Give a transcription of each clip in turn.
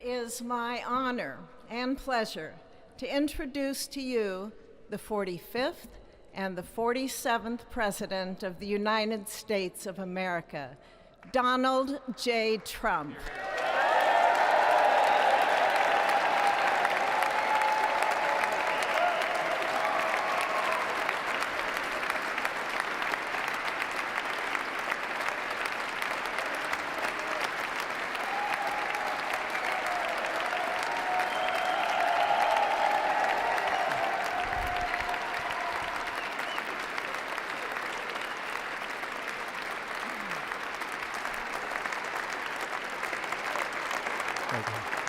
is my honor and pleasure to introduce to you the 45th and the 47th President of the United States of America, Donald J. Trump.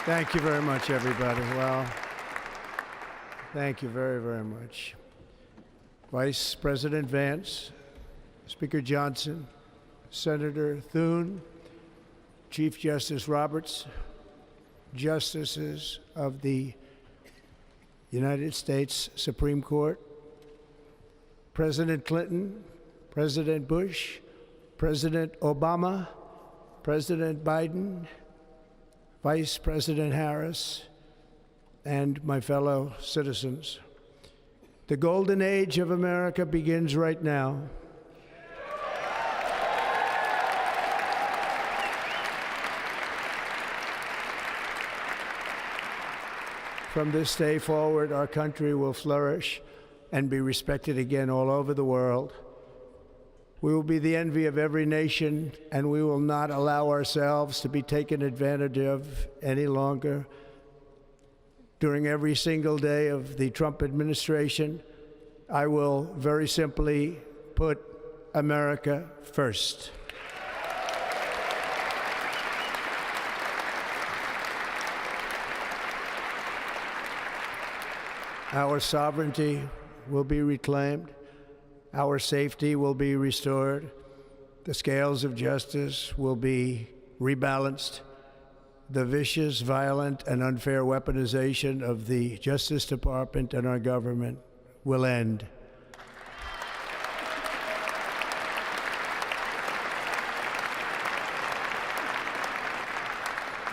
Thank you very much, everybody. Well, thank you very, very much. Vice President Vance, Speaker Johnson, Senator Thune, Chief Justice Roberts, Justices of the United States Supreme Court, President Clinton, President Bush, President Obama, President Biden, Vice President Harris, and my fellow citizens. The golden age of America begins right now. From this day forward, our country will flourish and be respected again all over the world. We will be the envy of every nation, and we will not allow ourselves to be taken advantage of any longer. During every single day of the Trump administration, I will very simply put America first. Our sovereignty will be reclaimed. Our safety will be restored. The scales of justice will be rebalanced. The vicious, violent, and unfair weaponization of the Justice Department and our government will end.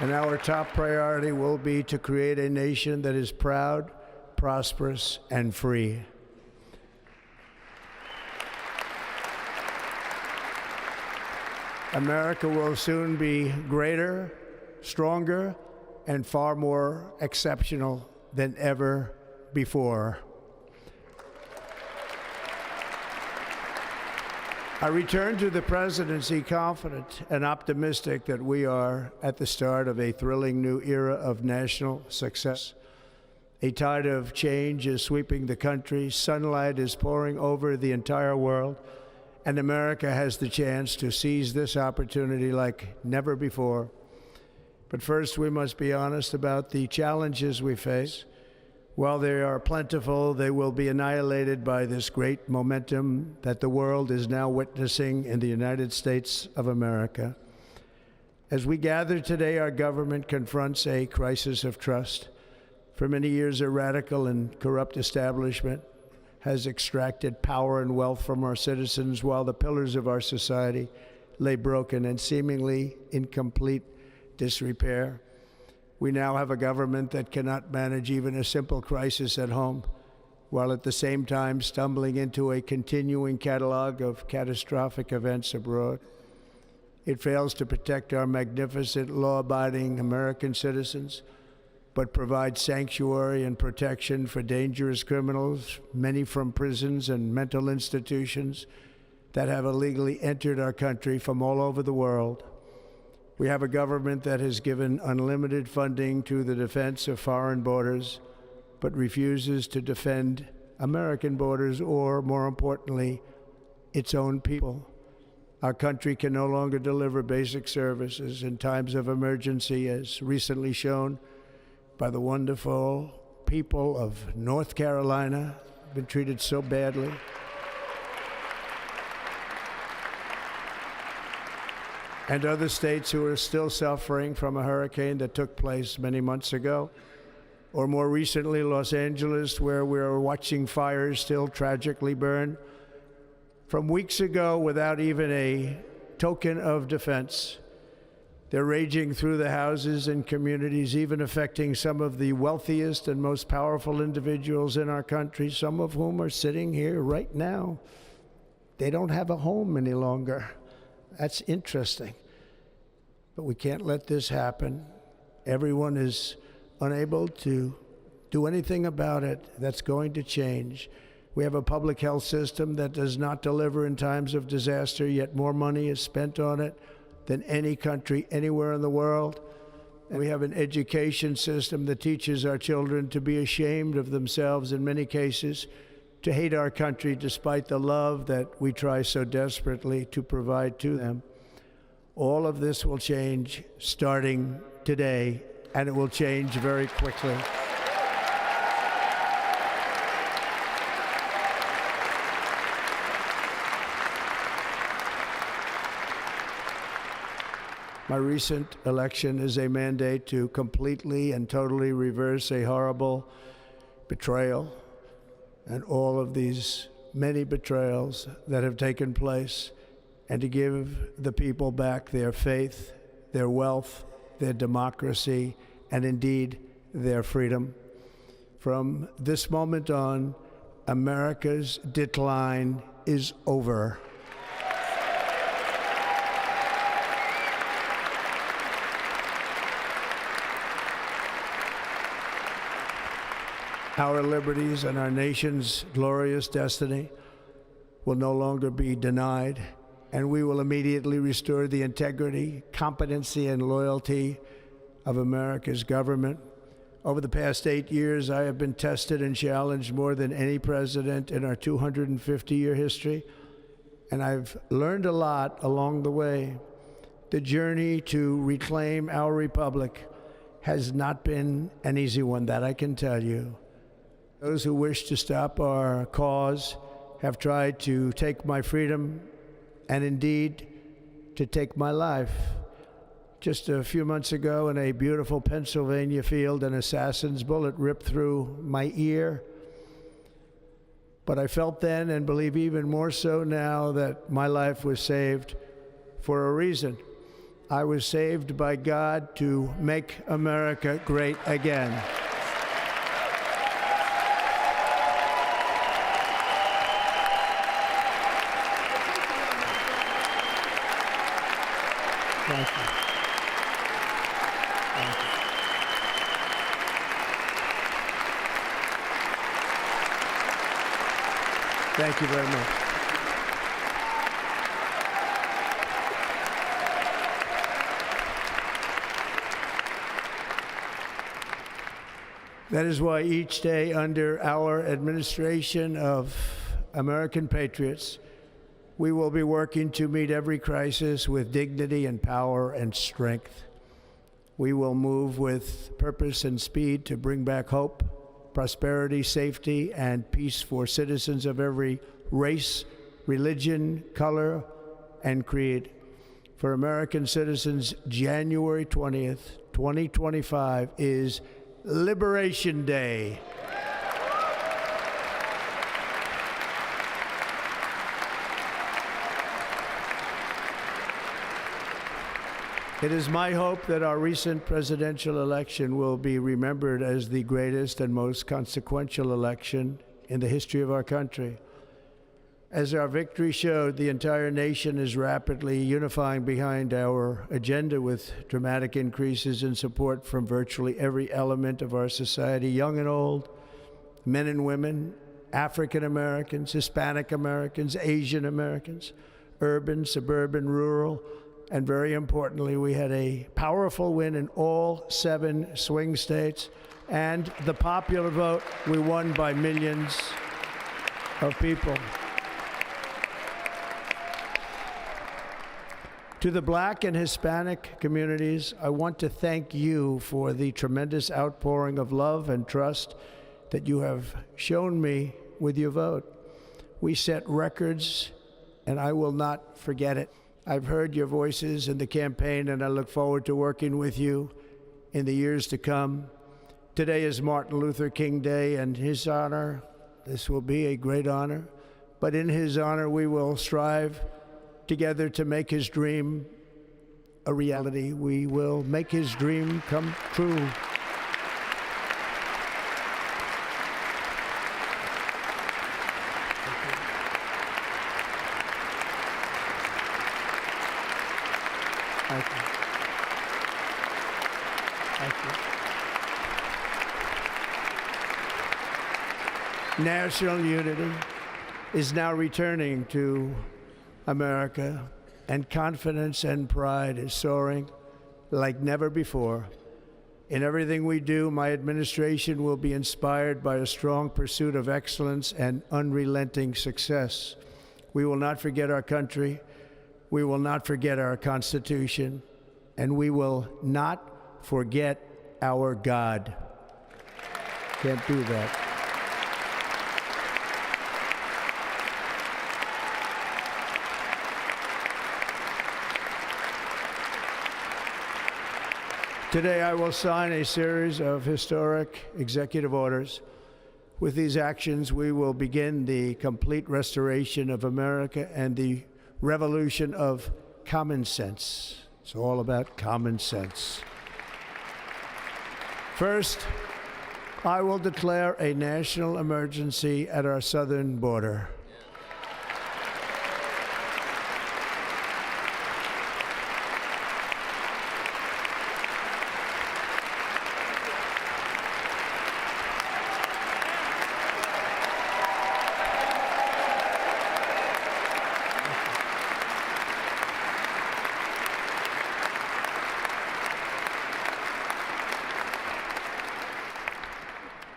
And our top priority will be to create a nation that is proud, prosperous, and free. America will soon be greater, stronger, and far more exceptional than ever before. I return to the presidency confident and optimistic that we are at the start of a thrilling new era of national success. A tide of change is sweeping the country. Sunlight is pouring over the entire world. And America has the chance to seize this opportunity like never before. But first, we must be honest about the challenges we face. While they are plentiful, they will be annihilated by this great momentum that the world is now witnessing in the United States of America. As we gather today, our government confronts a crisis of trust. For many years, a radical and corrupt establishment has extracted power and wealth from our citizens while the pillars of our society lay broken and seemingly in complete disrepair. We now have a government that cannot manage even a simple crisis at home, while at the same time stumbling into a continuing catalog of catastrophic events abroad. It fails to protect our magnificent, law-abiding American citizens, but provides sanctuary and protection for dangerous criminals, many from prisons and mental institutions that have illegally entered our country from all over the world. We have a government that has given unlimited funding to the defense of foreign borders, but refuses to defend American borders or, more importantly, its own people. Our country can no longer deliver basic services in times of emergency, as recently shown by the wonderful people of North Carolina, been treated so badly. And other states who are still suffering from a hurricane that took place many months ago. Or more recently, Los Angeles, where we are watching fires still tragically burn. From weeks ago, without even a token of defense, They're raging through the houses and communities, even affecting some of the wealthiest and most powerful individuals in our country, some of whom are sitting here right now. They don't have a home any longer. That's interesting. But we can't let this happen. Everyone is unable to do anything about it. That's going to change. We have a public health system that does not deliver in times of disaster, yet more money is spent on it than any country anywhere in the world. And we have an education system that teaches our children to be ashamed of themselves in many cases, to hate our country despite the love that we try so desperately to provide to them. All of this will change starting today, and it will change very quickly. My recent election is a mandate to completely and totally reverse a horrible betrayal and all of these many betrayals that have taken place, and to give the people back their faith, their wealth, their democracy, and indeed their freedom. From this moment on, America's decline is over. Our liberties and our nation's glorious destiny will no longer be denied, and we will immediately restore the integrity, competency, and loyalty of America's government. Over the past 8 years, I have been tested and challenged more than any president in our 250-year history, and I've learned a lot along the way. The journey to reclaim our republic has not been an easy one, that I can tell you. Those who wish to stop our cause have tried to take my freedom and indeed to take my life. Just a few months ago in a beautiful Pennsylvania field, an assassin's bullet ripped through my ear. But I felt then, and believe even more so now, that my life was saved for a reason. I was saved by God to make America great again. Thank you. Thank you. Thank you very much. That is why each day under our administration of American patriots, we will be working to meet every crisis with dignity and power and strength. We will move with purpose and speed to bring back hope, prosperity, safety, and peace for citizens of every race, religion, color, and creed. For American citizens, January 20th, 2025 is Liberation Day. It is my hope that our recent presidential election will be remembered as the greatest and most consequential election in the history of our country. As our victory showed, the entire nation is rapidly unifying behind our agenda with dramatic increases in support from virtually every element of our society, young and old, men and women, African Americans, Hispanic Americans, Asian Americans, urban, suburban, rural, and very importantly, we had a powerful win in all 7 swing states, and the popular vote, we won by millions of people. To the Black and Hispanic communities, I want to thank you for the tremendous outpouring of love and trust that you have shown me with your vote. We set records, and I will not forget it. I've heard your voices in the campaign, and I look forward to working with you in the years to come. Today is Martin Luther King Day, and his honor, this will be a great honor, but in his honor we will strive together to make his dream a reality. We will make his dream come true. Thank you. Thank you. National unity is now returning to America, and confidence and pride is soaring like never before. In everything we do, my administration will be inspired by a strong pursuit of excellence and unrelenting success. We will not forget our country. We will not forget our Constitution, and we will not forget our God. Can't do that. Today, I will sign a series of historic executive orders. With these actions, we will begin the complete restoration of America and the revolution of common sense. It's all about common sense. First, I will declare a national emergency at our southern border.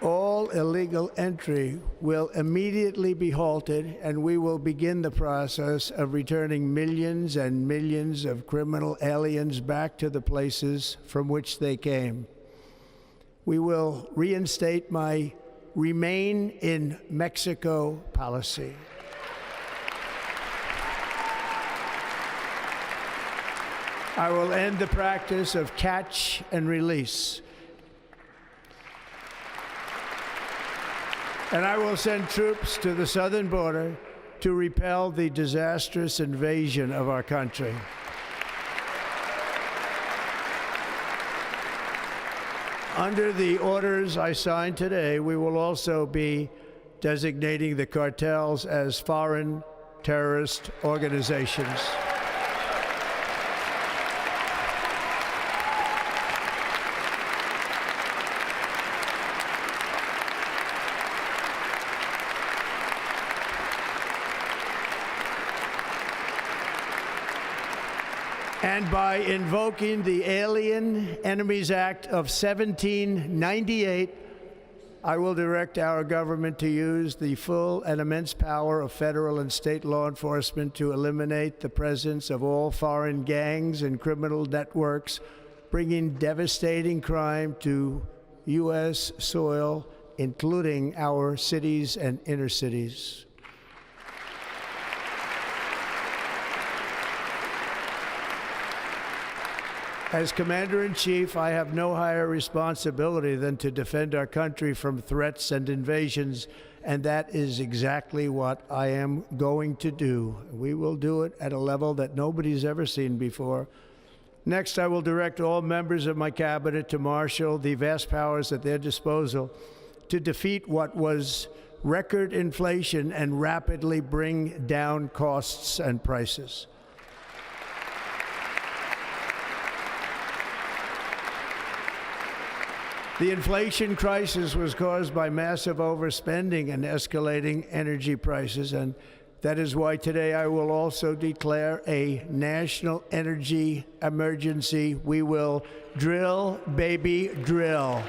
All illegal entry will immediately be halted, and we will begin the process of returning millions and millions of criminal aliens back to the places from which they came. We will reinstate my Remain in Mexico policy. I will end the practice of catch and release. And I will send troops to the southern border to repel the disastrous invasion of our country. Under the orders I signed today, we will also be designating the cartels as foreign terrorist organizations. And by invoking the Alien Enemies Act of 1798, I will direct our government to use the full and immense power of federal and state law enforcement to eliminate the presence of all foreign gangs and criminal networks, bringing devastating crime to U.S. soil, including our cities and inner cities. As Commander-in-Chief, I have no higher responsibility than to defend our country from threats and invasions, and that is exactly what I am going to do. We will do it at a level that nobody's ever seen before. Next, I will direct all members of my cabinet to marshal the vast powers at their disposal to defeat what was record inflation and rapidly bring down costs and prices. The inflation crisis was caused by massive overspending and escalating energy prices, and that is why today I will also declare a national energy emergency. We will drill, baby, drill.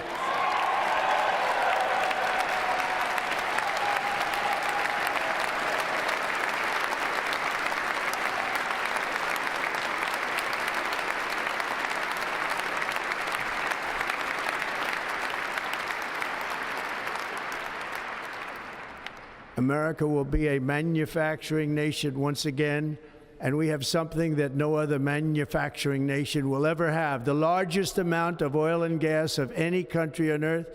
America will be a manufacturing nation once again, and we have something that no other manufacturing nation will ever have, the largest amount of oil and gas of any country on earth,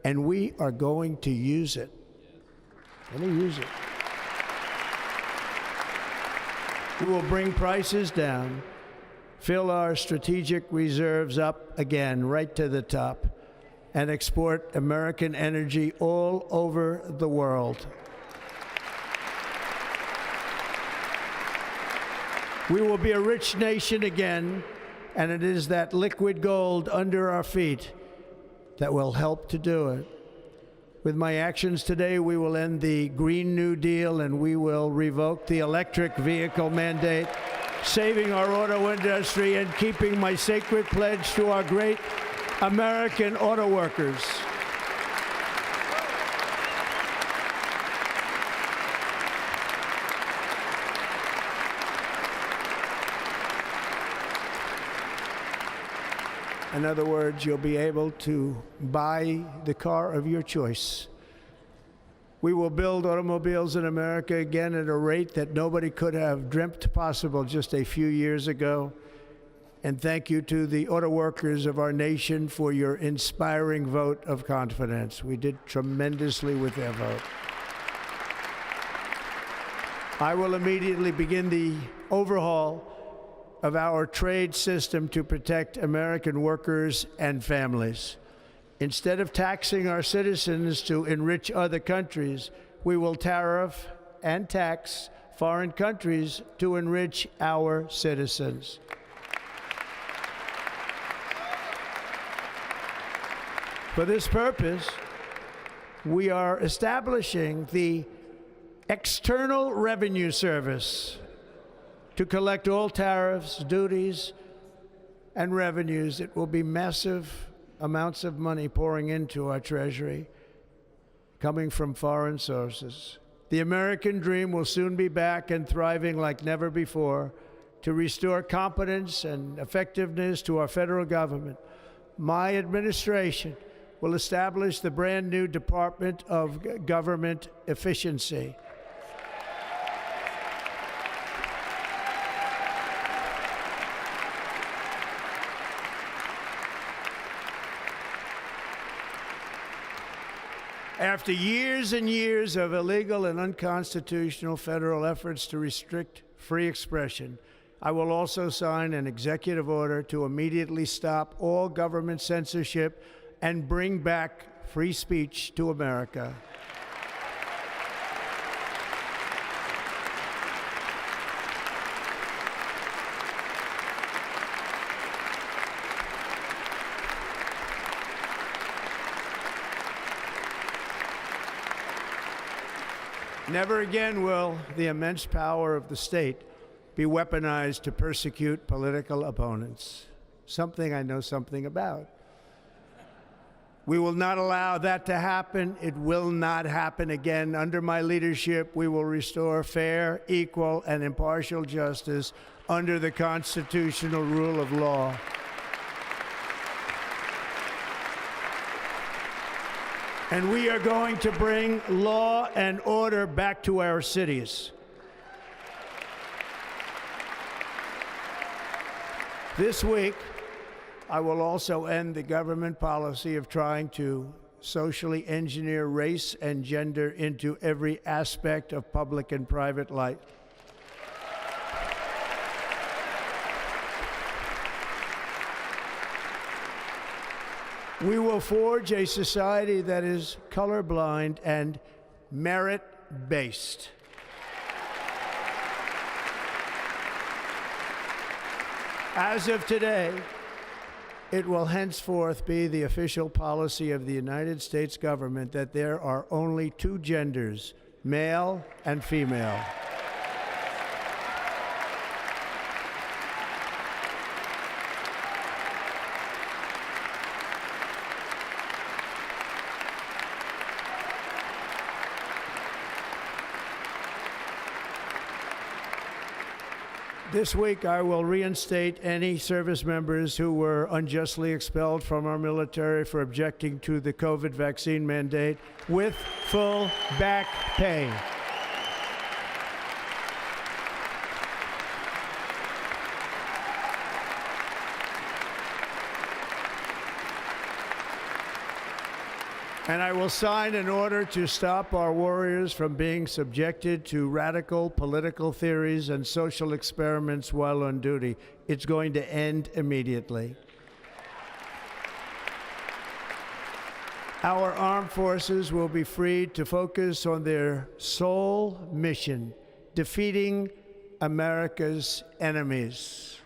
and we are going to use it. We're going to use it. We will bring prices down, fill our strategic reserves up again, right to the top, and export American energy all over the world. We will be a rich nation again, and it is that liquid gold under our feet that will help to do it. With my actions today, we will end the Green New Deal and we will revoke the electric vehicle mandate, saving our auto industry and keeping my sacred pledge to our great American auto workers. In other words, you'll be able to buy the car of your choice. We will build automobiles in America again at a rate that nobody could have dreamt possible just a few years ago. And thank you to the auto workers of our nation for your inspiring vote of confidence. We did tremendously with their vote. I will immediately begin the overhaul of our trade system to protect American workers and families. Instead of taxing our citizens to enrich other countries, we will tariff and tax foreign countries to enrich our citizens. For this purpose, we are establishing the External Revenue Service to collect all tariffs, duties, and revenues. It will be massive amounts of money pouring into our treasury, coming from foreign sources. The American dream will soon be back and thriving like never before to restore competence and effectiveness to our federal government. My administration will establish the brand new Department of Government Efficiency. After years and years of illegal and unconstitutional federal efforts to restrict free expression, I will also sign an executive order to immediately stop all government censorship and bring back free speech to America. Never again will the immense power of the state be weaponized to persecute political opponents, something I know something about. We will not allow that to happen. It will not happen again. Under my leadership, we will restore fair, equal, and impartial justice under the constitutional rule of law. And we are going to bring law and order back to our cities. This week, I will also end the government policy of trying to socially engineer race and gender into every aspect of public and private life. We will forge a society that is colorblind and merit-based. As of today, it will henceforth be the official policy of the United States government that there are only two genders, male and female. This week, I will reinstate any service members who were unjustly expelled from our military for objecting to the COVID vaccine mandate with full back pay. And I will sign an order to stop our warriors from being subjected to radical political theories and social experiments while on duty. It's going to end immediately. Our armed forces will be freed to focus on their sole mission, defeating America's enemies.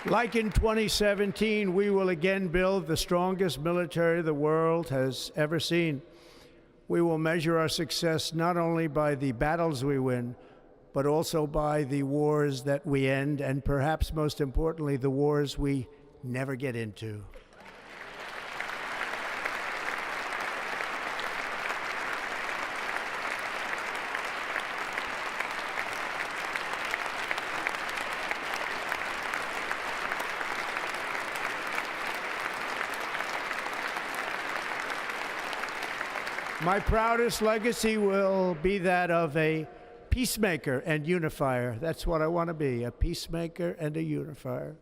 Like in 2017, we will again build the strongest military the world has ever seen. We will measure our success not only by the battles we win, but also by the wars that we end, and perhaps most importantly, the wars we never get into. My proudest legacy will be that of a peacemaker and unifier. That's what I want to be, a peacemaker and a unifier.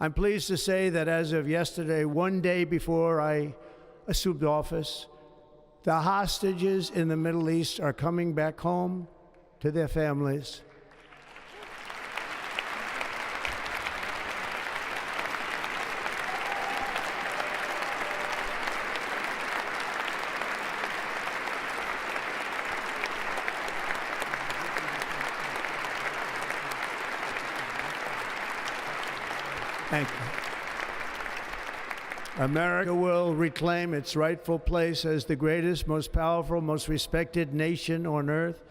I'm pleased to say that as of yesterday, one day before I assumed office, the hostages in the Middle East are coming back home to their families. Thank you. America will reclaim its rightful place as the greatest, most powerful, most respected nation on earth,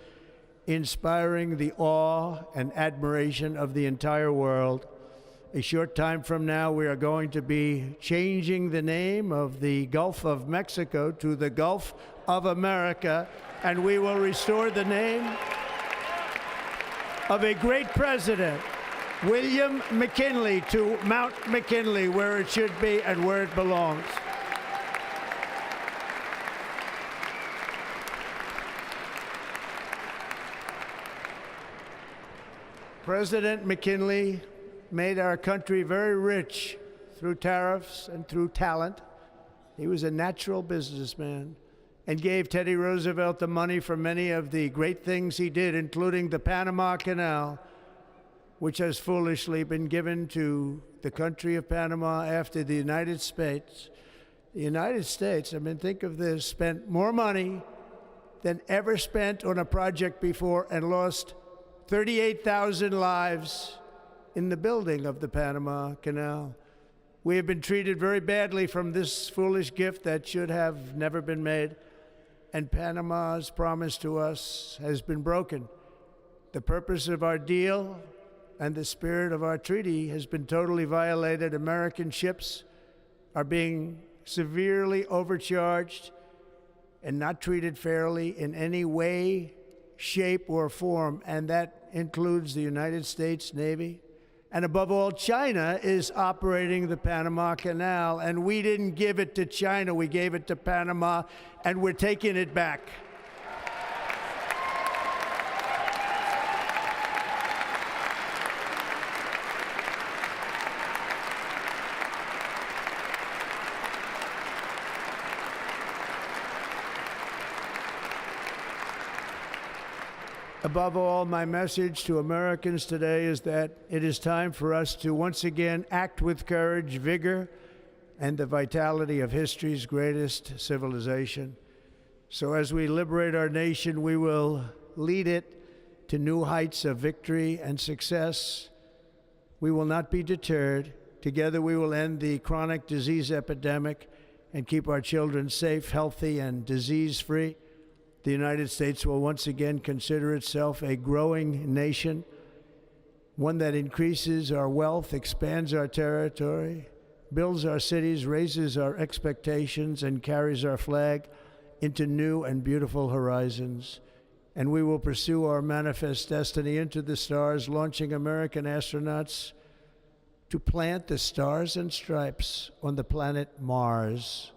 inspiring the awe and admiration of the entire world. A short time from now, we are going to be changing the name of the Gulf of Mexico to the Gulf of America, and we will restore the name of a great president, William McKinley, to Mount McKinley, where it should be and where it belongs. President McKinley made our country very rich through tariffs and through talent. He was a natural businessman and gave Teddy Roosevelt the money for many of the great things he did, including the Panama Canal, which has foolishly been given to the country of Panama after the United States. The United States, I mean, think of this, spent more money than ever spent on a project before and lost 38,000 lives in the building of the Panama Canal. We have been treated very badly from this foolish gift that should have never been made, and Panama's promise to us has been broken. The purpose of our deal and the spirit of our treaty has been totally violated. American ships are being severely overcharged and not treated fairly in any way, shape, or form, and that includes the United States Navy. And above all, China is operating the Panama Canal, and we didn't give it to China, we gave it to Panama, and we're taking it back. Above all, my message to Americans today is that it is time for us to once again act with courage, vigor, and the vitality of history's greatest civilization. So as we liberate our nation, we will lead it to new heights of victory and success. We will not be deterred. Together we will end the chronic disease epidemic and keep our children safe, healthy, and disease-free. The United States will once again consider itself a growing nation, one that increases our wealth, expands our territory, builds our cities, raises our expectations, and carries our flag into new and beautiful horizons. and we will pursue our manifest destiny into the stars, launching American astronauts to plant the stars and stripes on the planet Mars.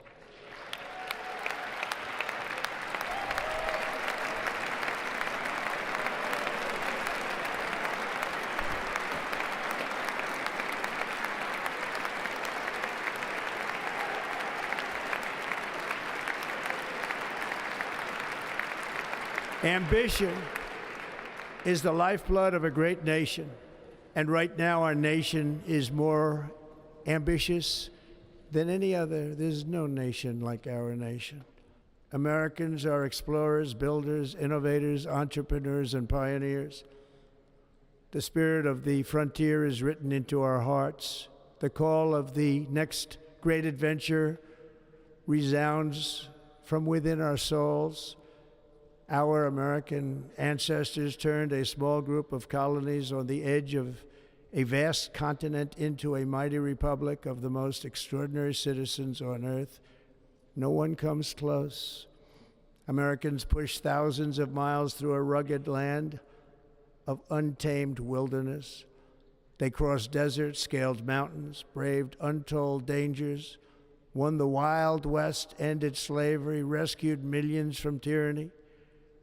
Ambition is the lifeblood of a great nation, and right now our nation is more ambitious than any other. There's no nation like our nation. Americans are explorers, builders, innovators, entrepreneurs, and pioneers. The spirit of the frontier is written into our hearts. The call of the next great adventure resounds from within our souls. Our American ancestors turned a small group of colonies on the edge of a vast continent into a mighty republic of the most extraordinary citizens on earth. No one comes close. Americans pushed thousands of miles through a rugged land of untamed wilderness. They crossed deserts, scaled mountains, braved untold dangers, won the Wild West, ended slavery, rescued millions from tyranny,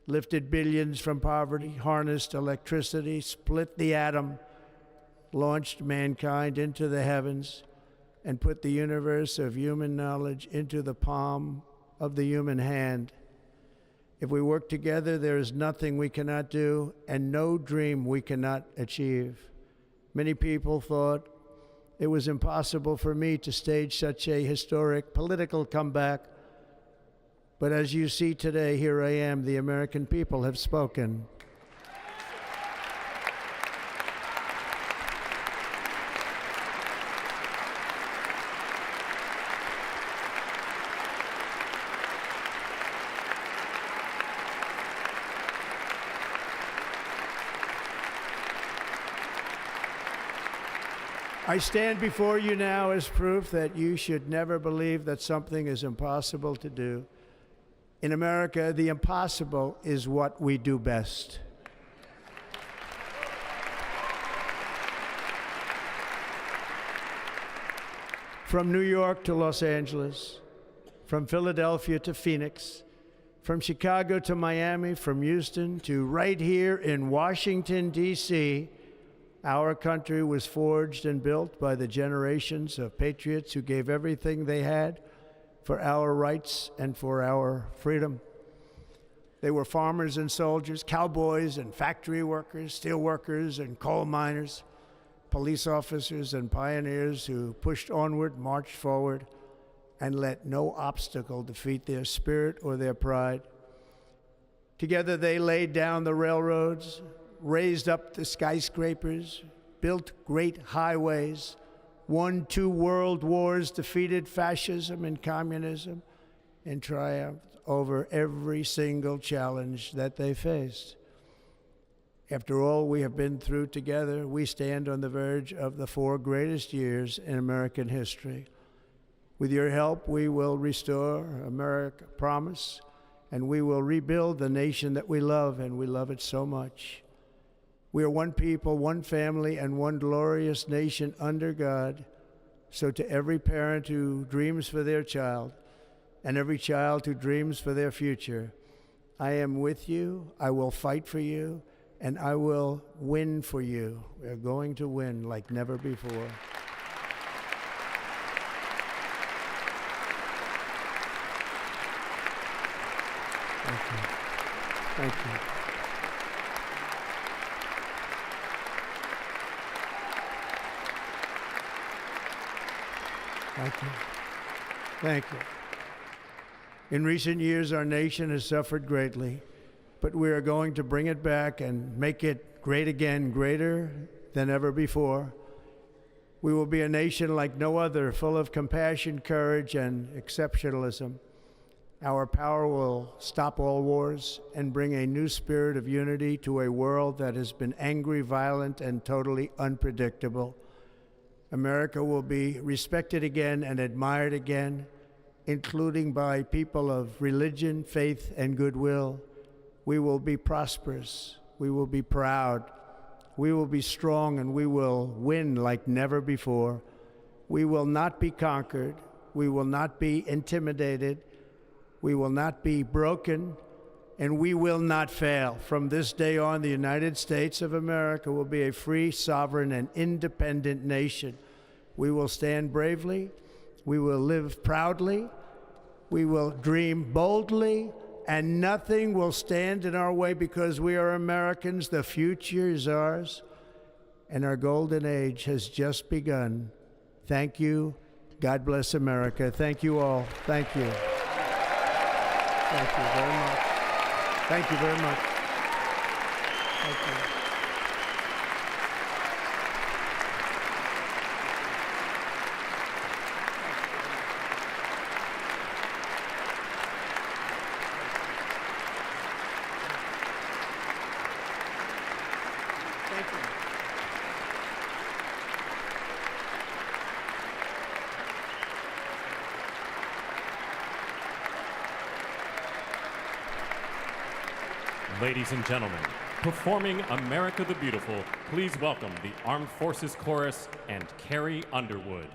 lifted billions from poverty, harnessed electricity, split the atom, launched mankind into the heavens, and put the universe of human knowledge into the palm of the human hand. If we work together, there is nothing we cannot do and no dream we cannot achieve. Many people thought it was impossible for me to stage such a historic political comeback. But as you see today, here I am. The American people have spoken. I stand before you now as proof that you should never believe that something is impossible to do. In America, the impossible is what we do best. From New York to Los Angeles, from Philadelphia to Phoenix, from Chicago to Miami, from Houston to right here in Washington, D.C., our country was forged and built by the generations of patriots who gave everything they had for our rights and for our freedom. They were farmers and soldiers, cowboys and factory workers, steel workers and coal miners, police officers and pioneers who pushed onward, marched forward, and let no obstacle defeat their spirit or their pride. Together they laid down the railroads, raised up the skyscrapers, built great highways, won 2 world wars, defeated fascism and communism, and triumphed over every single challenge that they faced. After all we have been through together, we stand on the verge of the 4 greatest years in American history. With your help, we will restore America, promise, and we will rebuild the nation that we love, and we love it so much. We are one people, one family, and one glorious nation under God. So to every parent who dreams for their child, and every child who dreams for their future, I am with you, I will fight for you, and I will win for you. We are going to win like never before. Thank you. Thank you. Thank you. Thank you. In recent years, our nation has suffered greatly, but we are going to bring it back and make it great again, greater than ever before. We will be a nation like no other, full of compassion, courage, and exceptionalism. Our power will stop all wars and bring a new spirit of unity to a world that has been angry, violent, and totally unpredictable. America will be respected again and admired again, including by people of religion, faith, and goodwill. We will be prosperous. We will be proud. We will be strong, and we will win like never before. We will not be conquered. We will not be intimidated. We will not be broken, and we will not fail. From this day on, the United States of America will be a free, sovereign, and independent nation. We will stand bravely. We will live proudly. We will dream boldly, and nothing will stand in our way because we are Americans. The future is ours, and our golden age has just begun. Thank you. God bless America. Thank you all. Thank you. Thank you very much. Thank you very much. Thank you. Ladies and gentlemen, performing America the Beautiful, please welcome the Armed Forces Chorus and Carrie Underwood.